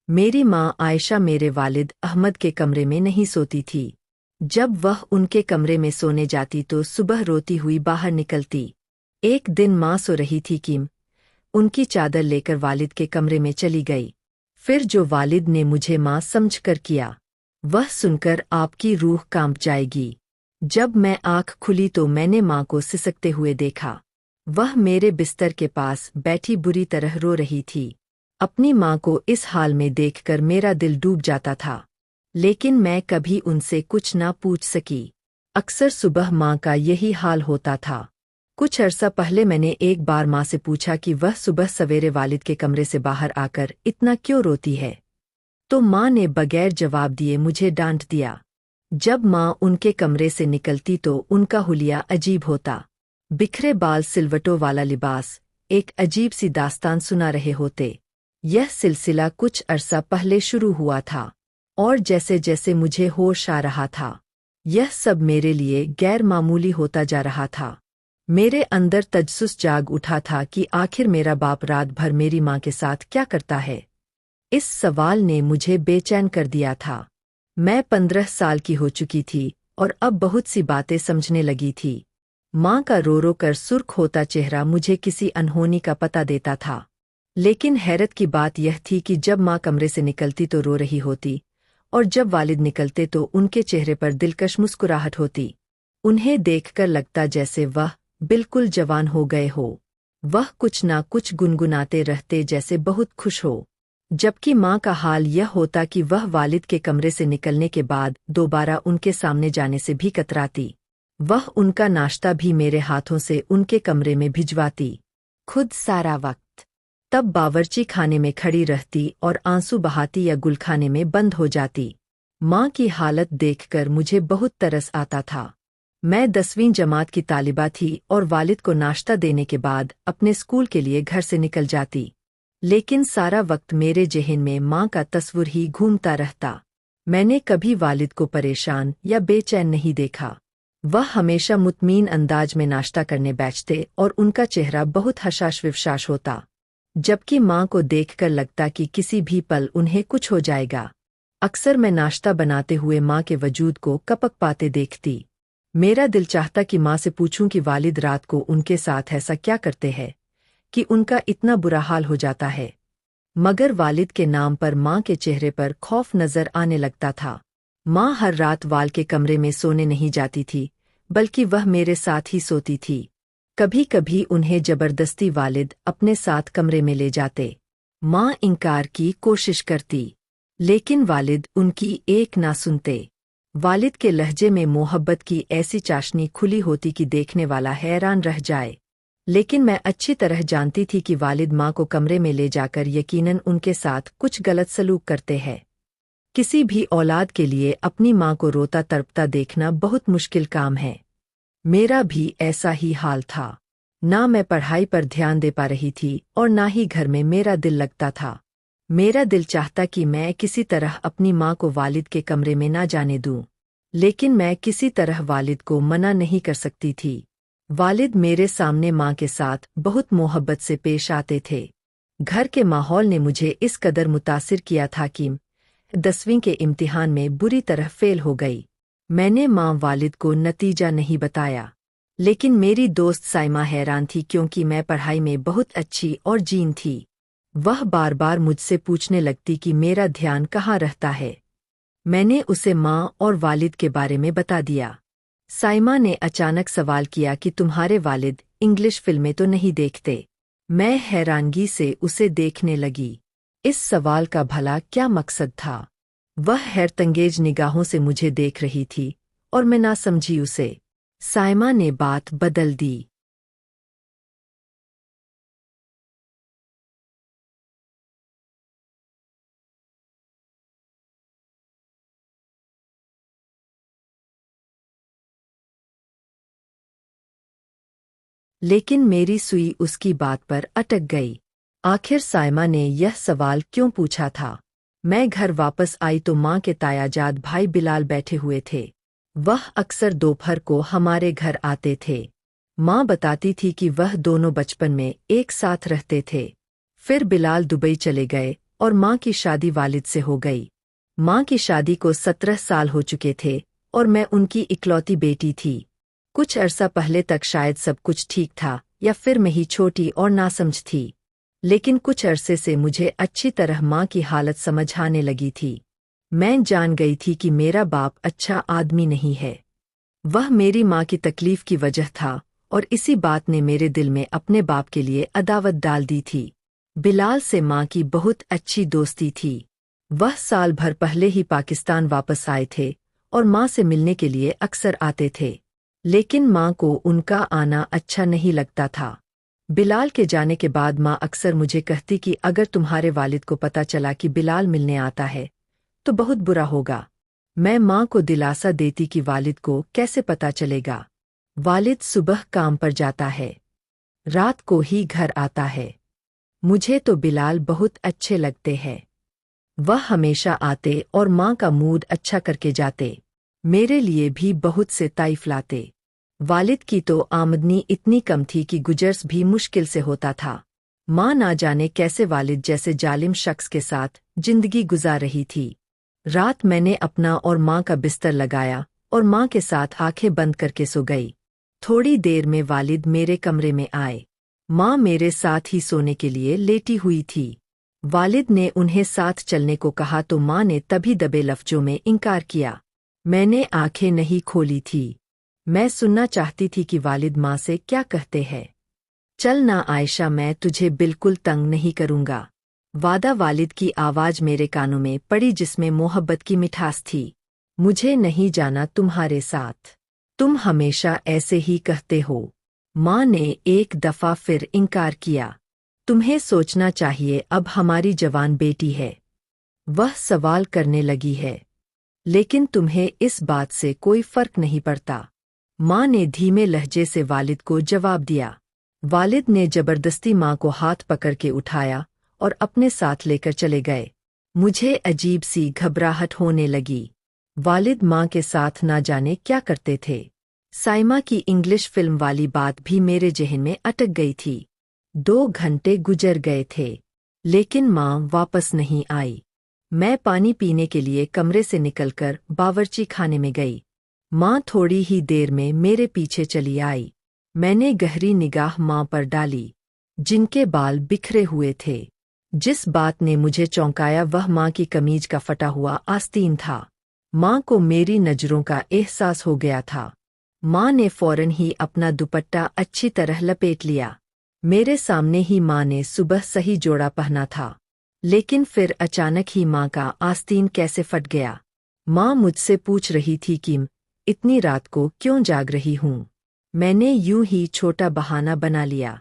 मेरी माँ आयशा मेरे वालिद अहमद के कमरे में नहीं सोती थी। जब वह उनके कमरे में सोने जाती तो सुबह रोती हुई बाहर निकलती। एक दिन माँ सो रही थी कि उनकी चादर लेकर वालिद के कमरे में चली गई। फिर जो वालिद ने मुझे माँ समझकर किया, वह सुनकर आपकी रूह कांप जाएगी। जब मैं आँख खुली तो मैंने माँ को सिसकते हुए देखा। वह मेरे बिस्तर के पास बैठी बुरी तरह रो रही थी। अपनी माँ को इस हाल में देखकर मेरा दिल डूब जाता था, लेकिन मैं कभी उनसे कुछ ना पूछ सकी। अक्सर सुबह माँ का यही हाल होता था। कुछ अरसा पहले मैंने एक बार माँ से पूछा कि वह सुबह सवेरे वालिद के कमरे से बाहर आकर इतना क्यों रोती है, तो माँ ने बगैर जवाब दिए मुझे डांट दिया। जब माँ उनके कमरे से निकलती तो उनका हुलिया अजीब होता। बिखरे बाल, सिलवटों वाला लिबास, एक अजीब सी दास्तान सुना रहे होते। यह सिलसिला कुछ अरसा पहले शुरू हुआ था, और जैसे जैसे मुझे होश आ रहा था, यह सब मेरे लिए गैर मामूली होता जा रहा था। मेरे अंदर तजस्सुस जाग उठा था कि आखिर मेरा बाप रात भर मेरी माँ के साथ क्या करता है। इस सवाल ने मुझे बेचैन कर दिया था। मैं 15 साल की हो चुकी थी और अब बहुत सी बातें समझने लगी थी। माँ का रो रो कर सुर्ख होता चेहरा मुझे किसी अनहोनी का पता देता था। लेकिन हैरत की बात यह थी कि जब माँ कमरे से निकलती तो रो रही होती, और जब वालिद निकलते तो उनके चेहरे पर दिलकश मुस्कुराहट होती। उन्हें देखकर लगता जैसे वह बिल्कुल जवान हो गए हो। वह कुछ ना कुछ गुनगुनाते रहते जैसे बहुत खुश हो। जबकि माँ का हाल यह होता कि वह वालिद के कमरे से निकलने के बाद दोबारा उनके सामने जाने से भी कतराती। वह उनका नाश्ता भी मेरे हाथों से उनके कमरे में भिजवाती, खुद सारा वक्त। तब बावर्ची खाने में खड़ी रहती और आंसू बहाती या गुलखाने में बंद हो जाती। माँ की हालत देखकर मुझे बहुत तरस आता था। मैं 10वीं जमात की तालिबा थी और वालिद को नाश्ता देने के बाद अपने स्कूल के लिए घर से निकल जाती। लेकिन सारा वक्त मेरे ज़हन में माँ का तस्वीर ही घूमता रहता। मैंने कभी वालिद को परेशान या बेचैन नहीं देखा। वह हमेशा मुतमीन अंदाज में नाश्ता करने बैठते और उनका चेहरा बहुत हशाश विवशाश होता, जबकि माँ को देखकर लगता कि किसी भी पल उन्हें कुछ हो जाएगा। अक्सर मैं नाश्ता बनाते हुए माँ के वजूद को कपक पाते देखती। मेरा दिल चाहता कि माँ से पूछूं कि वालिद रात को उनके साथ ऐसा क्या करते हैं कि उनका इतना बुरा हाल हो जाता है। मगर वालिद के नाम पर माँ के चेहरे पर खौफ नजर आने लगता था। माँ हर रात वाल के कमरे में सोने नहीं जाती थी, बल्कि वह मेरे साथ ही सोती थी। कभी कभी उन्हें जबरदस्ती वालिद अपने साथ कमरे में ले जाते। माँ इनकार की कोशिश करती, लेकिन वालिद उनकी एक ना सुनते। वालिद के लहजे में मोहब्बत की ऐसी चाशनी खुली होती कि देखने वाला हैरान रह जाए। लेकिन मैं अच्छी तरह जानती थी कि वालिद माँ को कमरे में ले जाकर यकीनन उनके साथ कुछ गलत सलूक करते हैं। किसी भी औलाद के लिए अपनी माँ को रोता तड़पता देखना बहुत मुश्किल काम है। मेरा भी ऐसा ही हाल था। ना मैं पढ़ाई पर ध्यान दे पा रही थी और ना ही घर में मेरा दिल लगता था। मेरा दिल चाहता कि मैं किसी तरह अपनी माँ को वालिद के कमरे में ना जाने दूं, लेकिन मैं किसी तरह वालिद को मना नहीं कर सकती थी। वालिद मेरे सामने माँ के साथ बहुत मोहब्बत से पेश आते थे। घर के माहौल ने मुझे इस कदर मुतासिर किया था कि 10वीं के इम्तिहान में बुरी तरह फेल हो गई। मैंने माँ वालिद को नतीजा नहीं बताया, लेकिन मेरी दोस्त साइमा हैरान थी क्योंकि मैं पढ़ाई में बहुत अच्छी और जीन थी। वह बार बार मुझसे पूछने लगती कि मेरा ध्यान कहाँ रहता है। मैंने उसे माँ और वालिद के बारे में बता दिया। साइमा ने अचानक सवाल किया कि तुम्हारे वालिद इंग्लिश फिल्में तो नहीं देखते। मैं हैरानगी से उसे देखने लगी। इस सवाल का भला क्या मकसद था? वह हैरतंगेज निगाहों से मुझे देख रही थी और मैं ना समझी उसे। साइमा ने बात बदल दी। लेकिन मेरी सुई उसकी बात पर अटक गई। आखिर साइमा ने यह सवाल क्यों पूछा था? मैं घर वापस आई तो माँ के तायाजाद भाई बिलाल बैठे हुए थे। वह अक्सर दोपहर को हमारे घर आते थे। माँ बताती थी कि वह दोनों बचपन में एक साथ रहते थे। फिर बिलाल दुबई चले गए और माँ की शादी वालिद से हो गई। माँ की शादी को 17 साल हो चुके थे और मैं उनकी इकलौती बेटी थी। कुछ अरसा पहले तक शायद सब कुछ ठीक था या फिर मैं ही छोटी और नासमझ थी, लेकिन कुछ अरसे से मुझे अच्छी तरह माँ की हालत समझ आने लगी थी। मैं जान गई थी कि मेरा बाप अच्छा आदमी नहीं है। वह मेरी माँ की तकलीफ की वजह था और इसी बात ने मेरे दिल में अपने बाप के लिए अदावत डाल दी थी। बिलाल से माँ की बहुत अच्छी दोस्ती थी। वह साल भर पहले ही पाकिस्तान वापस आए थे और माँ से मिलने के लिए अक्सर आते थे, लेकिन माँ को उनका आना अच्छा नहीं लगता था। बिलाल के जाने के बाद माँ अक्सर मुझे कहती कि अगर तुम्हारे वालिद को पता चला कि बिलाल मिलने आता है तो बहुत बुरा होगा। मैं माँ को दिलासा देती कि वालिद को कैसे पता चलेगा। वालिद सुबह काम पर जाता है, रात को ही घर आता है। मुझे तो बिलाल बहुत अच्छे लगते हैं। वह हमेशा आते और माँ का मूड अच्छा करके जाते। मेरे लिए भी बहुत से तारीफ लाते। वालिद की तो आमदनी इतनी कम थी कि गुजर्स भी मुश्किल से होता था। माँ ना जाने कैसे वालिद जैसे जालिम शख्स के साथ जिंदगी गुजार रही थी। रात मैंने अपना और माँ का बिस्तर लगाया और माँ के साथ आंखें बंद करके सो गई। थोड़ी देर में वालिद मेरे कमरे में आए। माँ मेरे साथ ही सोने के लिए लेटी हुई थी। वालिद ने उन्हें साथ चलने को कहा तो माँ ने तभी दबे लफ्जों में इनकार किया। मैंने आंखें नहीं खोली थी। मैं सुनना चाहती थी कि वालिद माँ से क्या कहते हैं। चल ना आयशा, मैं तुझे बिल्कुल तंग नहीं करूँगा। वादा। वालिद की आवाज़ मेरे कानों में पड़ी जिसमें मोहब्बत की मिठास थी। मुझे नहीं जाना तुम्हारे साथ। तुम हमेशा ऐसे ही कहते हो। माँ ने एक दफ़ा फिर इनकार किया। तुम्हें सोचना चाहिए, अब हमारी जवान बेटी है। वह सवाल करने लगी है, लेकिन तुम्हें इस बात से कोई फर्क नहीं पड़ता। माँ ने धीमे लहजे से वालिद को जवाब दिया। वालिद ने जबरदस्ती माँ को हाथ पकड़ के उठाया और अपने साथ लेकर चले गए। मुझे अजीब सी घबराहट होने लगी। वालिद माँ के साथ ना जाने क्या करते थे। साइमा की इंग्लिश फिल्म वाली बात भी मेरे ज़हन में अटक गई थी। 2 घंटे गुजर गए थे, लेकिन माँ वापस नहीं आई। मैं पानी पीने के लिए कमरे से निकलकर बावर्ची खाने में गई। माँ थोड़ी ही देर में मेरे पीछे चली आई। मैंने गहरी निगाह माँ पर डाली, जिनके बाल बिखरे हुए थे। जिस बात ने मुझे चौंकाया वह माँ की कमीज का फटा हुआ आस्तीन था। माँ को मेरी नज़रों का एहसास हो गया था। माँ ने फौरन ही अपना दुपट्टा अच्छी तरह लपेट लिया। मेरे सामने ही माँ ने सुबह सही जोड़ा पहना था, लेकिन फिर अचानक ही माँ का आस्तीन कैसे फट गया। माँ मुझसे पूछ रही थी कि इतनी रात को क्यों जाग रही हूँ। मैंने यूं ही छोटा बहाना बना लिया।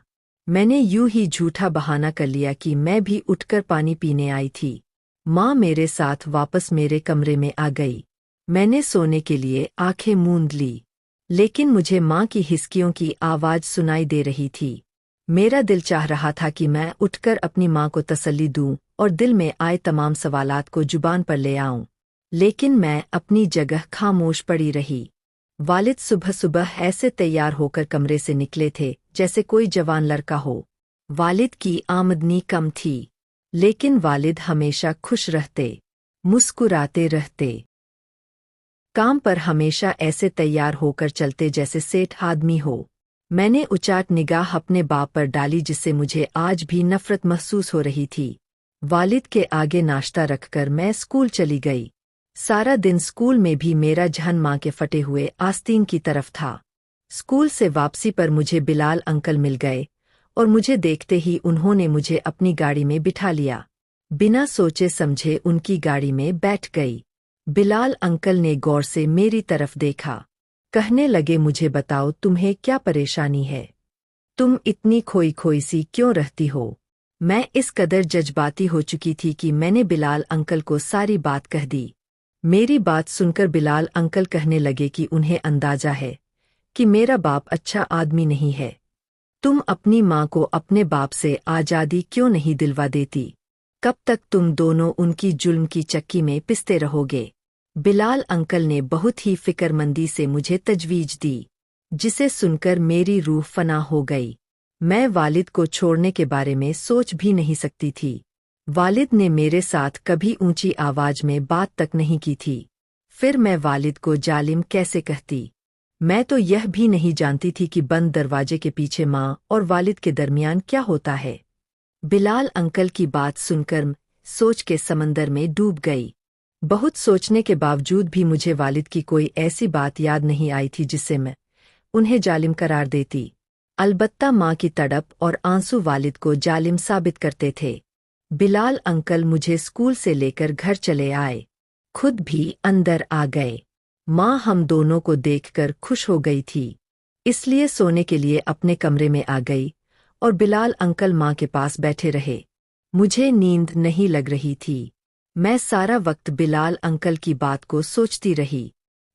मैंने यूं ही झूठा बहाना कर लिया कि मैं भी उठकर पानी पीने आई थी। माँ मेरे साथ वापस मेरे कमरे में आ गई। मैंने सोने के लिए आंखें मूंद ली, लेकिन मुझे माँ की हिसकियों की आवाज़ सुनाई दे रही थी। मेरा दिल चाह रहा था कि मैं उठकर अपनी माँ को तसल्ली दूं और दिल में आए तमाम सवालात को जुबान पर ले आऊं, लेकिन मैं अपनी जगह खामोश पड़ी रही। वालिद सुबह सुबह ऐसे तैयार होकर कमरे से निकले थे जैसे कोई जवान लड़का हो। वालिद की आमदनी कम थी, लेकिन वालिद हमेशा खुश रहते, मुस्कुराते रहते। काम पर हमेशा ऐसे तैयार होकर चलते जैसे सेठ आदमी हो। मैंने उचाट निगाह अपने बाप पर डाली जिससे मुझे आज भी नफरत महसूस हो रही थी। वालिद के आगे नाश्ता रखकर मैं स्कूल चली गई। सारा दिन स्कूल में भी मेरा ध्यान माँ के फटे हुए आस्तीन की तरफ था। स्कूल से वापसी पर मुझे बिलाल अंकल मिल गए और मुझे देखते ही उन्होंने मुझे अपनी गाड़ी में बिठा लिया। बिना सोचे समझे उनकी गाड़ी में बैठ गई। बिलाल अंकल ने गौर से मेरी तरफ देखा। कहने लगे, मुझे बताओ तुम्हें क्या परेशानी है। तुम इतनी खोई खोई सी क्यों रहती हो। मैं इस कदर जज्बाती हो चुकी थी कि मैंने बिलाल अंकल को सारी बात कह दी। मेरी बात सुनकर बिलाल अंकल कहने लगे कि उन्हें अंदाजा है कि मेरा बाप अच्छा आदमी नहीं है। तुम अपनी माँ को अपने बाप से आज़ादी क्यों नहीं दिलवा देती। कब तक तुम दोनों उनकी जुल्म की चक्की में पिसते रहोगे। बिलाल अंकल ने बहुत ही फिक्रमंदी से मुझे तजवीज दी, जिसे सुनकर मेरी रूह फना हो गई। मैं वालिद को छोड़ने के बारे में सोच भी नहीं सकती थी। वालिद ने मेरे साथ कभी ऊंची आवाज में बात तक नहीं की थी। फिर मैं वालिद को जालिम कैसे कहती? मैं तो यह भी नहीं जानती थी कि बंद दरवाजे के पीछे माँ और वालिद के दरमियान क्या होता है। बिलाल अंकल की बात सुनकर सोच के समंदर में डूब गई। बहुत सोचने के बावजूद भी मुझे वालिद की कोई ऐसी बात याद नहीं आई थी जिससे मैं उन्हें जालिम करार देती। अलबत्ता माँ की तड़प और आंसू वालिद को जालिम साबित करते थे। बिलाल अंकल मुझे स्कूल से लेकर घर चले आए, खुद भी अंदर आ गए। माँ हम दोनों को देखकर खुश हो गई थी, इसलिए सोने के लिए अपने कमरे में आ गई और बिलाल अंकल माँ के पास बैठे रहे। मुझे नींद नहीं लग रही थी। मैं सारा वक्त बिलाल अंकल की बात को सोचती रही।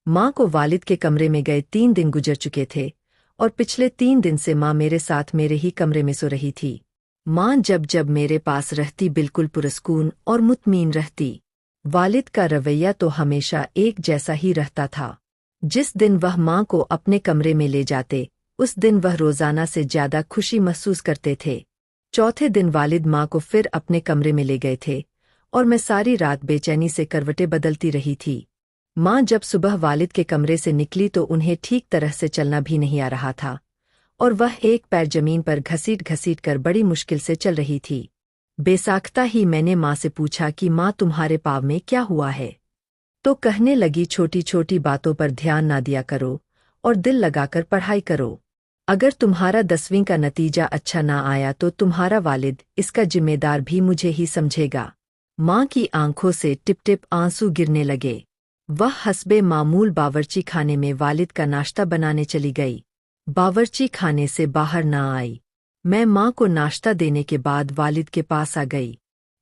माँ को वालिद के कमरे में गए 3 दिन गुजर चुके थे और पिछले 3 दिन से माँ मेरे साथ मेरे ही कमरे में सो रही थी। माँ जब जब मेरे पास रहती बिल्कुल पुरस्कून और मुतमीन रहती। वालिद का रवैया तो हमेशा एक जैसा ही रहता था। जिस दिन वह माँ को अपने कमरे में ले जाते, उस दिन वह रोजाना से ज्यादा खुशी महसूस करते थे। चौथे दिन वालिद माँ को फिर अपने कमरे में ले गए थे और मैं सारी रात बेचैनी से करवटें बदलती रही थी। माँ जब सुबह वालिद के कमरे से निकली तो उन्हें ठीक तरह से चलना भी नहीं आ रहा था और वह एक पैर जमीन पर घसीट घसीट कर बड़ी मुश्किल से चल रही थी। बेसाख्ता ही मैंने माँ से पूछा कि माँ तुम्हारे पाँव में क्या हुआ है? तो कहने लगी छोटी छोटी बातों पर ध्यान ना दिया करो और दिल लगाकर पढ़ाई करो। अगर तुम्हारा 10वीं का नतीजा अच्छा ना आया तो तुम्हारा वालिद इसका जिम्मेदार भी मुझे ही समझेगा। माँ की आंखों से टिप टिप आंसू गिरने लगे। वह हस्बे मामूल बावर्ची खाने में वालिद का नाश्ता बनाने चली गई। बावर्ची खाने से बाहर ना आई। मैं माँ को नाश्ता देने के बाद वालिद के पास आ गई।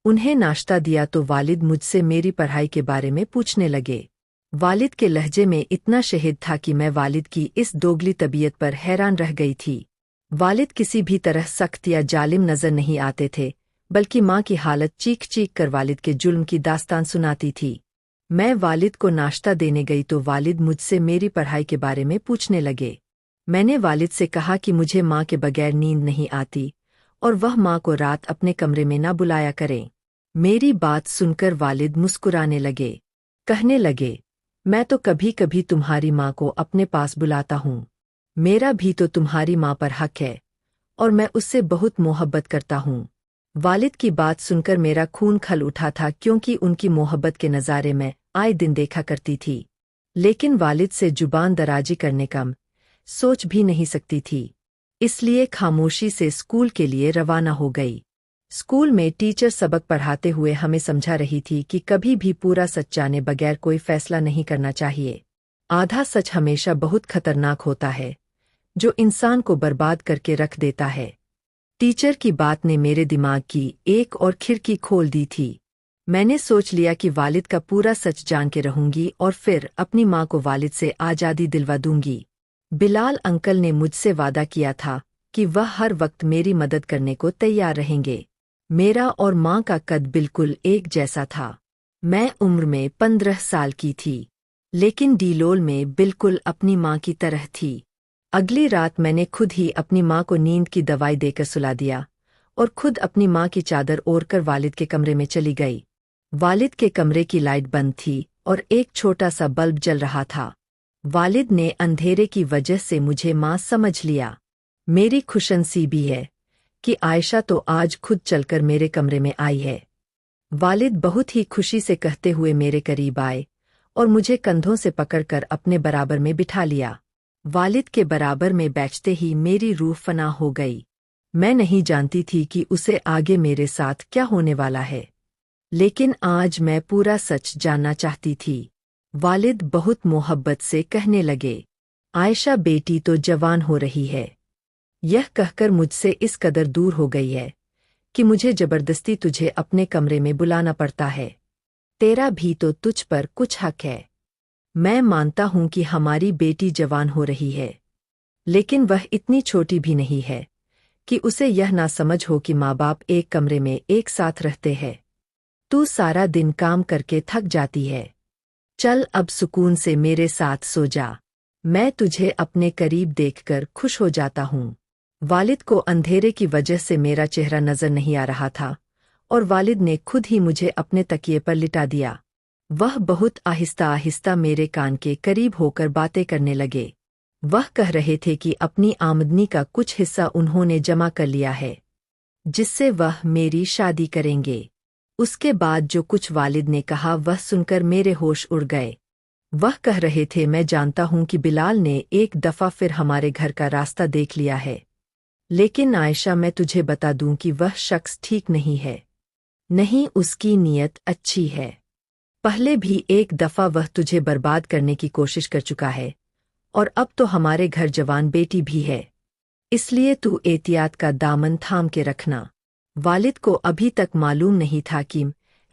उन्हें नाश्ता दिया तो वालिद मुझसे मेरी पढ़ाई के बारे में पूछने लगे। वालिद के लहजे में इतना शहद था कि मैं वालिद की इस दोगली तबीयत पर हैरान रह गई थी। वालिद किसी भी तरह सख्त या जालिम नजर नहीं आते थे, बल्कि माँ की हालत चीख चीख कर वालिद के जुल्म की दास्तान सुनाती थी। मैं वालिद को नाश्ता देने गई तो वालिद मुझसे मेरी पढ़ाई के बारे में पूछने लगे। मैंने वालिद से कहा कि मुझे माँ के बगैर नींद नहीं आती और वह माँ को रात अपने कमरे में ना बुलाया करें। मेरी बात सुनकर वालिद मुस्कुराने लगे। कहने लगे, मैं तो कभी कभी तुम्हारी माँ को अपने पास बुलाता हूँ। मेरा भी तो तुम्हारी माँ पर हक है और मैं उससे बहुत मोहब्बत करता हूँ। वालिद की बात सुनकर मेरा खून खल उठा था, क्योंकि उनकी मोहब्बत के नज़ारे मैं आए दिन देखा करती थी, लेकिन वालिद से जुबान दराजी करने का सोच भी नहीं सकती थी। इसलिए खामोशी से स्कूल के लिए रवाना हो गई। स्कूल में टीचर सबक पढ़ाते हुए हमें समझा रही थी कि कभी भी पूरा सच जाने बगैर कोई फैसला नहीं करना चाहिए। आधा सच हमेशा बहुत खतरनाक होता है, जो इंसान को बर्बाद करके रख देता है। टीचर की बात ने मेरे दिमाग की एक और खिड़की खोल दी थी। मैंने सोच लिया कि वालिद का पूरा सच जान के रहूंगी और फिर अपनी माँ को वालिद से आज़ादी दिलवा दूंगी। बिलाल अंकल ने मुझसे वादा किया था कि वह हर वक्त मेरी मदद करने को तैयार रहेंगे। मेरा और माँ का कद बिल्कुल एक जैसा था। मैं उम्र में 15 साल की थी, लेकिन डीलोल में बिल्कुल अपनी माँ की तरह थी। अगली रात मैंने खुद ही अपनी माँ को नींद की दवाई देकर सुला दिया और खुद अपनी माँ की चादर ओढ़कर वालिद के कमरे में चली गई। वालिद के कमरे की लाइट बंद थी और एक छोटा सा बल्ब जल रहा था। वालिद ने अंधेरे की वजह से मुझे माँ समझ लिया। मेरी खुशनसीबी है कि आयशा तो आज खुद चलकर मेरे कमरे में आई है। वालिद बहुत ही खुशी से कहते हुए मेरे करीब आए और मुझे कंधों से पकड़कर अपने बराबर में बिठा लिया। वालिद के बराबर में बैठते ही मेरी रूह फना हो गई। मैं नहीं जानती थी कि उसे आगे मेरे साथ क्या होने वाला है, लेकिन आज मैं पूरा सच जानना चाहती थी। वालिद बहुत मोहब्बत से कहने लगे, आयशा बेटी तो जवान हो रही है। यह कहकर मुझसे इस कदर दूर हो गई है कि मुझे जबरदस्ती तुझे अपने कमरे में बुलाना पड़ता है। तेरा भी तो तुझ पर कुछ हक है। मैं मानता हूं कि हमारी बेटी जवान हो रही है, लेकिन वह इतनी छोटी भी नहीं है कि उसे यह ना समझ हो कि माँ बाप एक कमरे में एक साथ रहते हैं। तू सारा दिन काम करके थक जाती है। चल अब सुकून से मेरे साथ सो जा। मैं तुझे अपने करीब देखकर खुश हो जाता हूँ। वालिद को अंधेरे की वजह से मेरा चेहरा नजर नहीं आ रहा था और वालिद ने खुद ही मुझे अपने तकिए पर लिटा दिया। वह बहुत आहिस्ता आहिस्ता मेरे कान के करीब होकर बातें करने लगे। वह कह रहे थे कि अपनी आमदनी का कुछ हिस्सा उन्होंने जमा कर लिया है, जिससे वह मेरी शादी करेंगे। उसके बाद जो कुछ वालिद ने कहा वह सुनकर मेरे होश उड़ गए। वह कह रहे थे, मैं जानता हूं कि बिलाल ने एक दफा फिर हमारे घर का रास्ता देख लिया है, लेकिन आयशा मैं तुझे बता दूं कि वह शख्स ठीक नहीं है। नहीं, उसकी नीयत अच्छी है। पहले भी एक दफा वह तुझे बर्बाद करने की कोशिश कर चुका है, और अब तो हमारे घर जवान बेटी भी है, इसलिए तू एहतियात का दामन थाम के रखना। वालिद को अभी तक मालूम नहीं था कि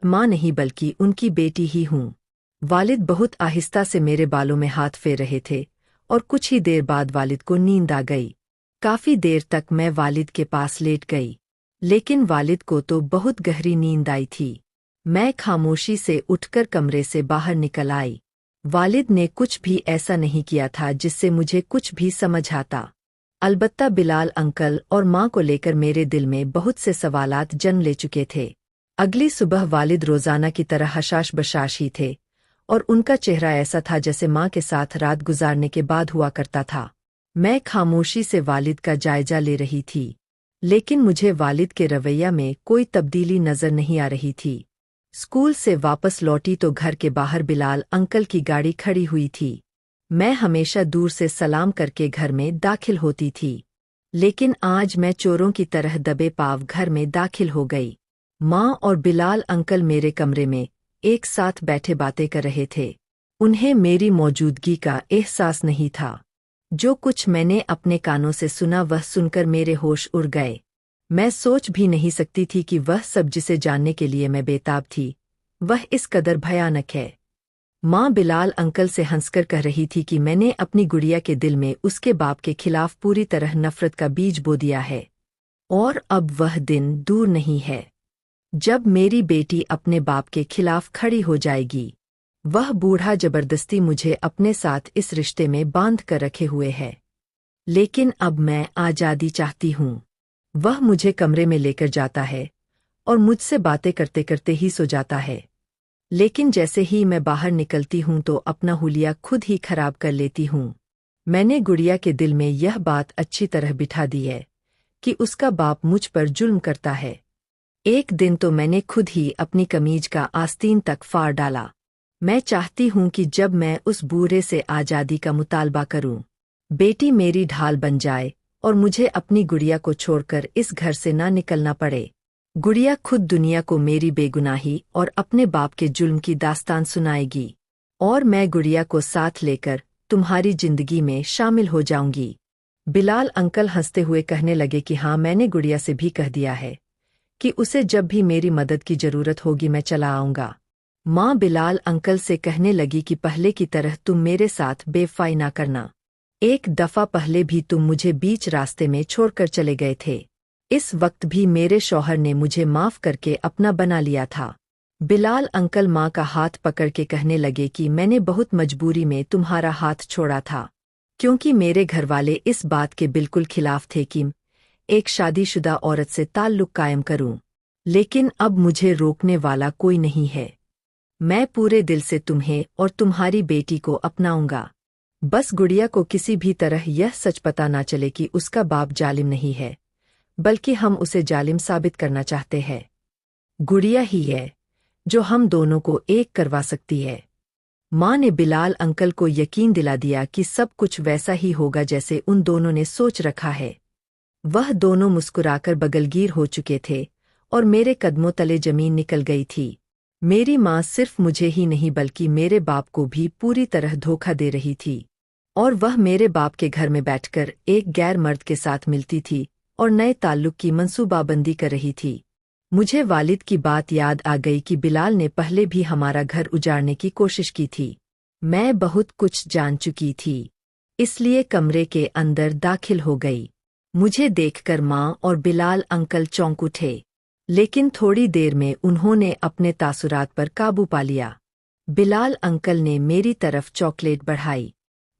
माँ नहीं बल्कि उनकी बेटी ही हूँ। वालिद बहुत आहिस्ता से मेरे बालों में हाथ फेर रहे थे और कुछ ही देर बाद वालिद को नींद आ गई। काफी देर तक मैं वालिद के पास लेट गई, लेकिन वालिद को तो बहुत गहरी नींद आई थी। मैं खामोशी से उठकर कमरे से बाहर निकल आई। वालिद ने कुछ भी ऐसा नहीं किया था जिससे मुझे कुछ भी समझ आता। अलबत्ता बिलाल अंकल और माँ को लेकर मेरे दिल में बहुत से सवालात जन्म ले चुके थे। अगली सुबह वालिद रोजाना की तरह हशाश बशाश ही थे, और उनका चेहरा ऐसा था जैसे माँ के साथ रात गुजारने के बाद हुआ करता था। मैं खामोशी से वालिद का जायजा ले रही थी, लेकिन मुझे वालिद के रवैया में कोई तब्दीली नजर नहीं आ रही थी। स्कूल से वापस लौटी तो घर के बाहर बिलाल अंकल की गाड़ी खड़ी हुई थी। मैं हमेशा दूर से सलाम करके घर में दाखिल होती थी, लेकिन आज मैं चोरों की तरह दबे पाव घर में दाखिल हो गई। माँ और बिलाल अंकल मेरे कमरे में एक साथ बैठे बातें कर रहे थे। उन्हें मेरी मौजूदगी का एहसास नहीं था। जो कुछ मैंने अपने कानों से सुना वह सुनकर मेरे होश उड़ गए। मैं सोच भी नहीं सकती थी कि वह सब जिसे जानने के लिए मैं बेताब थी, वह इस कदर भयानक है। माँ बिलाल अंकल से हंसकर कह रही थी कि मैंने अपनी गुड़िया के दिल में उसके बाप के खिलाफ पूरी तरह नफरत का बीज बो दिया है, और अब वह दिन दूर नहीं है जब मेरी बेटी अपने बाप के खिलाफ खड़ी हो जाएगी। वह बूढ़ा जबरदस्ती मुझे अपने साथ इस रिश्ते में बांध कर रखे हुए है, लेकिन अब मैं आज़ादी चाहती हूँ। वह मुझे कमरे में लेकर जाता है और मुझसे बातें करते करते ही सो जाता है, लेकिन जैसे ही मैं बाहर निकलती हूँ तो अपना हुलिया खुद ही खराब कर लेती हूँ। मैंने गुड़िया के दिल में यह बात अच्छी तरह बिठा दी है कि उसका बाप मुझ पर जुल्म करता है। एक दिन तो मैंने खुद ही अपनी कमीज का आस्तीन तक फाड़ डाला। मैं चाहती हूँ कि जब मैं उस बूढ़े से आज़ादी का मुतालबा करूँ, बेटी मेरी ढाल बन जाए और मुझे अपनी गुड़िया को छोड़कर इस घर से ना निकलना पड़े। गुड़िया खुद दुनिया को मेरी बेगुनाही और अपने बाप के जुल्म की दास्तान सुनाएगी, और मैं गुड़िया को साथ लेकर तुम्हारी जिंदगी में शामिल हो जाऊंगी। बिलाल अंकल हंसते हुए कहने लगे कि हाँ, मैंने गुड़िया से भी कह दिया है कि उसे जब भी मेरी मदद की जरूरत होगी मैं चला आऊंगा। माँ बिलाल अंकल से कहने लगी कि पहले की तरह तुम मेरे साथ बेवफाई ना करना। एक दफा पहले भी तुम मुझे बीच रास्ते में छोड़कर चले गए थे। इस वक्त भी मेरे शौहर ने मुझे माफ करके अपना बना लिया था। बिलाल अंकल माँ का हाथ पकड़ के कहने लगे कि मैंने बहुत मजबूरी में तुम्हारा हाथ छोड़ा था, क्योंकि मेरे घरवाले इस बात के बिल्कुल खिलाफ थे कि एक शादीशुदा औरत से ताल्लुक कायम करूं, लेकिन अब मुझे रोकने वाला कोई नहीं है। मैं पूरे दिल से तुम्हें और तुम्हारी बेटी को अपनाऊंगा। बस गुड़िया को किसी भी तरह यह सच पता ना चले कि उसका बाप जालिम नहीं है, बल्कि हम उसे जालिम साबित करना चाहते हैं। गुड़िया ही है जो हम दोनों को एक करवा सकती है। माँ ने बिलाल अंकल को यकीन दिला दिया कि सब कुछ वैसा ही होगा जैसे उन दोनों ने सोच रखा है। वह दोनों मुस्कुराकर बगलगीर हो चुके थे और मेरे कदमों तले जमीन निकल गई थी। मेरी माँ सिर्फ मुझे ही नहीं बल्कि मेरे बाप को भी पूरी तरह धोखा दे रही थी, और वह मेरे बाप के घर में बैठकर एक गैर मर्द के साथ मिलती थी और नए ताल्लुक की मंसूबाबंदी कर रही थी। मुझे वालिद की बात याद आ गई कि बिलाल ने पहले भी हमारा घर उजाड़ने की कोशिश की थी। मैं बहुत कुछ जान चुकी थी, इसलिए कमरे के अंदर दाखिल हो गई। मुझे देखकर माँ और बिलाल अंकल चौंक उठे, लेकिन थोड़ी देर में उन्होंने अपने तासुरात पर काबू पा लिया। बिलाल अंकल ने मेरी तरफ चॉकलेट बढ़ाई।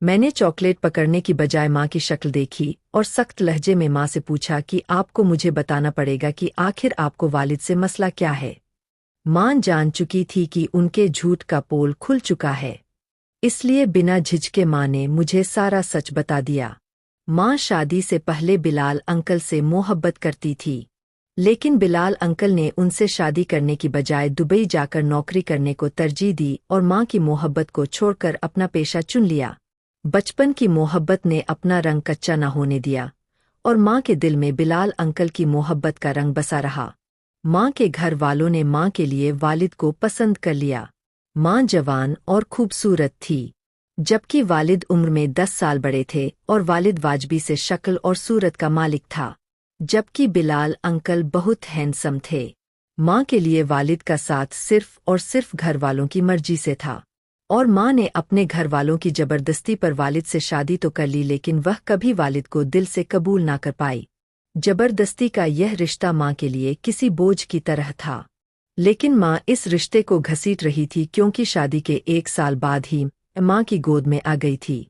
मैंने चॉकलेट पकड़ने की बजाय माँ की शक्ल देखी और सख्त लहजे में माँ से पूछा कि आपको मुझे बताना पड़ेगा कि आखिर आपको वालिद से मसला क्या है। माँ जान चुकी थी कि उनके झूठ का पोल खुल चुका है, इसलिए बिना झिझके माँ ने मुझे सारा सच बता दिया। माँ शादी से पहले बिलाल अंकल से मोहब्बत करती थी, लेकिन बिलाल अंकल ने उनसे शादी करने की बजाय दुबई जाकर नौकरी करने को तरजीह दी और माँ की मोहब्बत को छोड़कर अपना पेशा चुन लिया। बचपन की मोहब्बत ने अपना रंग कच्चा न होने दिया और माँ के दिल में बिलाल अंकल की मोहब्बत का रंग बसा रहा। माँ के घर वालों ने माँ के लिए वालिद को पसंद कर लिया। माँ जवान और खूबसूरत थी, जबकि वालिद उम्र में 10 साल बड़े थे और वालिद वाजबी से शक्ल और सूरत का मालिक था, जबकि बिलाल अंकल बहुत हैंडसम थे। माँ के लिए वालिद का साथ सिर्फ और सिर्फ घर वालों की मर्जी से था और माँ ने अपने घर वालों की जबरदस्ती पर वालिद से शादी तो कर ली, लेकिन वह कभी वालिद को दिल से कबूल ना कर पाई। जबरदस्ती का यह रिश्ता माँ के लिए किसी बोझ की तरह था, लेकिन माँ इस रिश्ते को घसीट रही थी क्योंकि शादी के 1 साल बाद ही माँ की गोद में आ गई थी।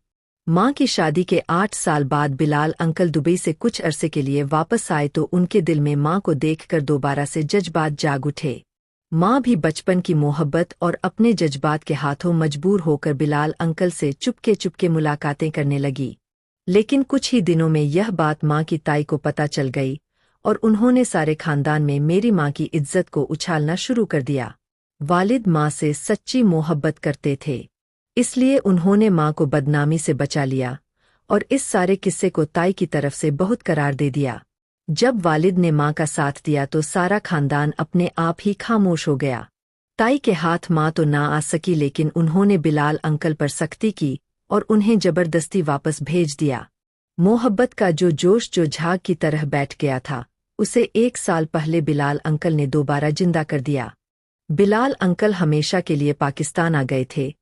माँ की शादी के 8 साल बाद बिलाल अंकल दुबई से कुछ अरसे के लिए वापस आए तो उनके दिल में माँ को देखकर दोबारा से जज्बात जाग उठे। माँ भी बचपन की मोहब्बत और अपने जज्बात के हाथों मजबूर होकर बिलाल अंकल से चुपके चुपके मुलाकातें करने लगी। लेकिन कुछ ही दिनों में यह बात माँ की ताई को पता चल गई और उन्होंने सारे खानदान में मेरी माँ की इज्जत को उछालना शुरू कर दिया। वालिद माँ से सच्ची मोहब्बत करते थे, इसलिए उन्होंने माँ को बदनामी से बचा लिया और इस सारे किस्से को ताई की तरफ से बहुत करार दे दिया। जब वालिद ने माँ का साथ दिया तो सारा खानदान अपने आप ही खामोश हो गया। ताई के हाथ माँ तो ना आ सकी, लेकिन उन्होंने बिलाल अंकल पर सख्ती की और उन्हें जबरदस्ती वापस भेज दिया। मोहब्बत का जो जोश जो झाग की तरह बैठ गया था, उसे 1 साल पहले बिलाल अंकल ने दोबारा जिंदा कर दिया। बिलाल अंकल हमेशा के लिए पाकिस्तान आ गए थे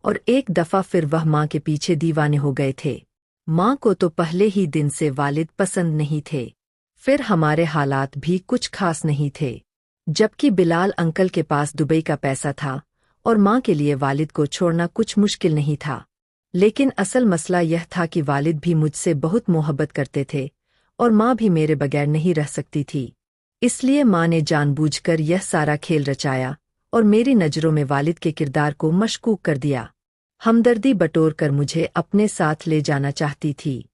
और एक दफा फिर वह माँ के पीछे दीवाने हो गए थे। माँ को तो पहले ही दिन से वालिद पसंद नहीं थे, फिर हमारे हालात भी कुछ खास नहीं थे, जबकि बिलाल अंकल के पास दुबई का पैसा था और माँ के लिए वालिद को छोड़ना कुछ मुश्किल नहीं था। लेकिन असल मसला यह था कि वालिद भी मुझसे बहुत मोहब्बत करते थे और माँ भी मेरे बगैर नहीं रह सकती थी। इसलिए माँ ने जानबूझकर यह सारा खेल रचाया और मेरी नज़रों में वालिद के किरदार को मशकूक कर दिया। हमदर्दी बटोर कर मुझे अपने साथ ले जाना चाहती थी,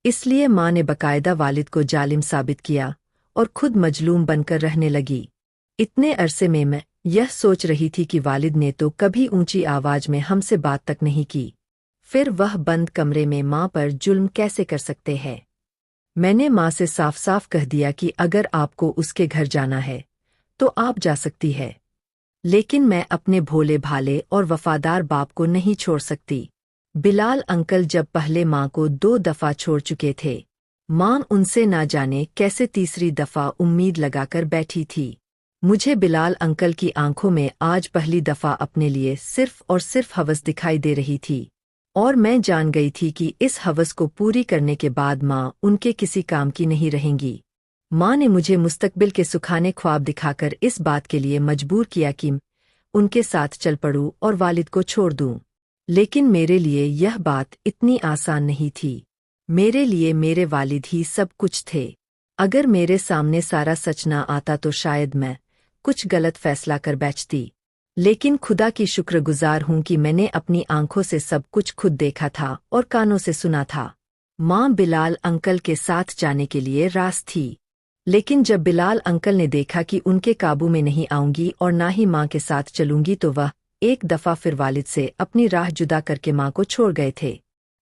इसलिए माँ ने बकायदा वालिद को जालिम साबित किया और खुद मजलूम बनकर रहने लगी। इतने अरसे में मैं यह सोच रही थी कि वालिद ने तो कभी ऊंची आवाज में हमसे बात तक नहीं की, फिर वह बंद कमरे में माँ पर जुल्म कैसे कर सकते हैं। मैंने माँ से साफ साफ कह दिया कि अगर आपको उसके घर जाना है तो आप जा सकती है, लेकिन मैं अपने भोले भाले और वफादार बाप को नहीं छोड़ सकती। बिलाल अंकल जब पहले माँ को 2 दफा छोड़ चुके थे, माँ उनसे ना जाने कैसे तीसरी दफा उम्मीद लगाकर बैठी थी। मुझे बिलाल अंकल की आंखों में आज पहली दफा अपने लिए सिर्फ और सिर्फ हवस दिखाई दे रही थी और मैं जान गई थी कि इस हवस को पूरी करने के बाद माँ उनके किसी काम की नहीं रहेंगी। माँ ने मुझे मुस्तकबिल के सुखाने ख्वाब दिखाकर इस बात के लिए मजबूर किया कि उनके साथ चल पड़ूं और वालिद को छोड़ दूं। लेकिन मेरे लिए यह बात इतनी आसान नहीं थी। मेरे लिए मेरे वालिद ही सब कुछ थे। अगर मेरे सामने सारा सच ना आता तो शायद मैं कुछ गलत फैसला कर बैठती, लेकिन खुदा की शुक्रगुजार हूं कि मैंने अपनी आंखों से सब कुछ खुद देखा था और कानों से सुना था। माँ बिलाल अंकल के साथ जाने के लिए रास थी, लेकिन जब बिलाल अंकल ने देखा कि उनके काबू में नहीं आऊंगी और ना ही माँ के साथ चलूंगी तो वह एक दफा फिर वालिद से अपनी राह जुदा करके माँ को छोड़ गए थे।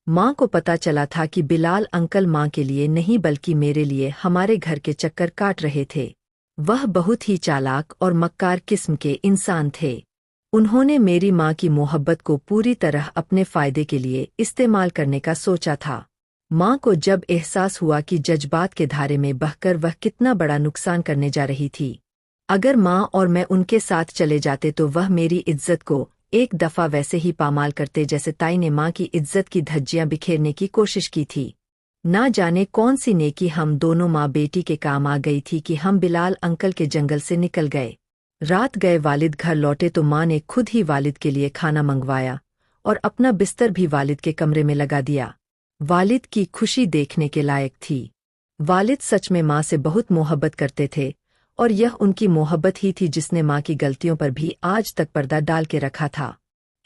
माँ को पता चला था कि बिलाल अंकल माँ के लिए नहीं बल्कि मेरे लिए हमारे घर के चक्कर काट रहे थे। वह बहुत ही चालाक और मक्कार किस्म के इंसान थे। उन्होंने मेरी माँ की मोहब्बत को पूरी तरह अपने फायदे के लिए इस्तेमाल करने का सोचा था। माँ को जब एहसास हुआ कि जज्बात के धारे में बहकर वह कितना बड़ा नुकसान करने जा रही थी, अगर माँ और मैं उनके साथ चले जाते तो वह मेरी इज्जत को एक दफा वैसे ही पामाल करते जैसे ताई ने माँ की इज्जत की धज्जियां बिखेरने की कोशिश की थी। ना जाने कौन सी नेकी हम दोनों माँ बेटी के काम आ गई थी कि हम बिलाल अंकल के जंगल से निकल गए। रात गए वालिद घर लौटे तो माँ ने खुद ही वालिद के लिए खाना मंगवाया और अपना बिस्तर भी वालिद के कमरे में लगा दिया। वालिद की खुशी देखने के लायक थी। वालिद सच में माँ से बहुत मोहब्बत करते थे और यह उनकी मोहब्बत ही थी जिसने माँ की गलतियों पर भी आज तक पर्दा डाल के रखा था।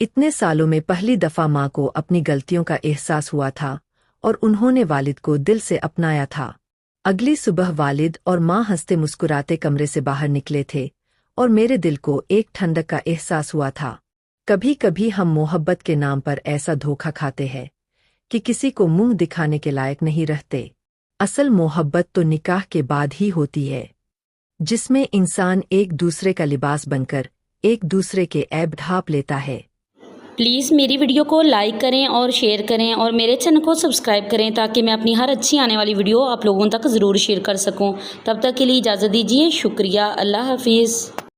इतने सालों में पहली दफा माँ को अपनी गलतियों का एहसास हुआ था और उन्होंने वालिद को दिल से अपनाया था। अगली सुबह वालिद और माँ हंसते मुस्कुराते कमरे से बाहर निकले थे और मेरे दिल को एक ठंडक का एहसास हुआ था। कभी कभी हम मोहब्बत के नाम पर ऐसा धोखा खाते हैं कि किसी को मुंह दिखाने के लायक नहीं रहते। असल मोहब्बत तो निकाह के बाद ही होती है, जिसमें इंसान एक दूसरे का लिबास बनकर एक दूसरे के ऐब ढांप लेता है। प्लीज़ मेरी वीडियो को लाइक करें और शेयर करें और मेरे चैनल को सब्सक्राइब करें ताकि मैं अपनी हर अच्छी आने वाली वीडियो आप लोगों तक ज़रूर शेयर कर सकूं। तब तक के लिए इजाज़त दीजिए। शुक्रिया। अल्लाह हाफिज़।